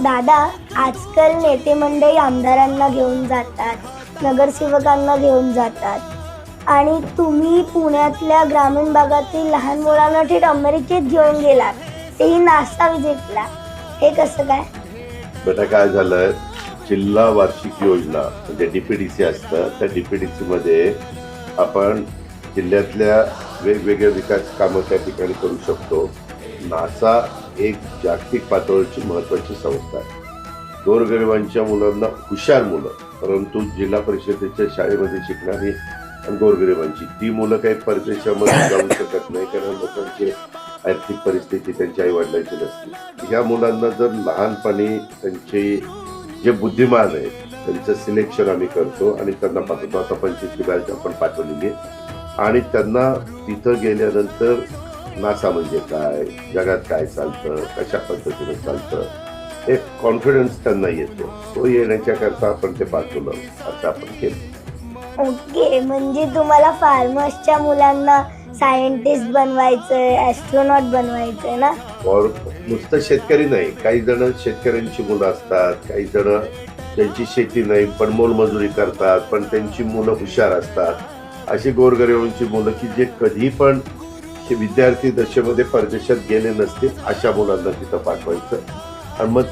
दादा, आजकाल नेते मंडळी आमदारांना घेऊन जातात, नगरसेवकांना घेऊन जातात आणि तुम्ही पुण्यातल्या ग्रामीण भागातील लहान मुलांना थेट अमेरिकेत घेऊन गेलात, तेही नासा विजिटला. हे कसं काय? बेटा काय झालं, जिल्हा वार्षिक योजना म्हणजे DPDC असतं, त्या DPDC मध्ये आपण जिल्ह्यातल्या वेगवेगळ्या विकास कामं त्या ठिकाणी करू शकतो. नासा एक जागतिक पातळीची महत्त्वाची संस्था आहे. गोरगरिबांच्या मुलांना, हुशार मुलं, परंतु जिल्हा परिषदेच्या शाळेमध्ये शिकणारी गोरगरिबांची ती मुलं काही परदेशामध्ये जाऊ शकत नाही, कारण लोकांची आर्थिक परिस्थिती त्यांच्या आई वडिलांची नसते. ह्या मुलांना जर लहानपणी त्यांचे जे बुद्धिमान आहेत त्यांचं सिलेक्शन आम्ही करतो आणि त्यांना पाठवतो. आता 25 बॅच आपण पाठवलेली आहे आणि त्यांना तिथं गेल्यानंतर नासा म्हणजे काय, जगात काय चालतं, कशा पद्धतीने चालतं, एक कॉन्फिडन्स त्यांना येतो. तो येण्याच्या आपण ते पाठवलं, असं आपण केलं. ओके, म्हणजे तुम्हाला फार्मर्सच्या मुलांना सायंटिस्ट बनवायचंय, ॲस्ट्रॉनॉट बनवायचंय ना? और नुसतं शेतकरी नाही, काही जण शेतकऱ्यांची मुलं असतात, काही जण त्यांची शेती नाही पण मोलमजुरी करतात, पण त्यांची मुलं हुशार असतात. अशी गोरगरिबांची मुलं की जे कधी पण विद्यार्थी दशेमध्ये परदेशात गेले नसतील, अशा मुलांना तिथं पाठवायचं आणि मग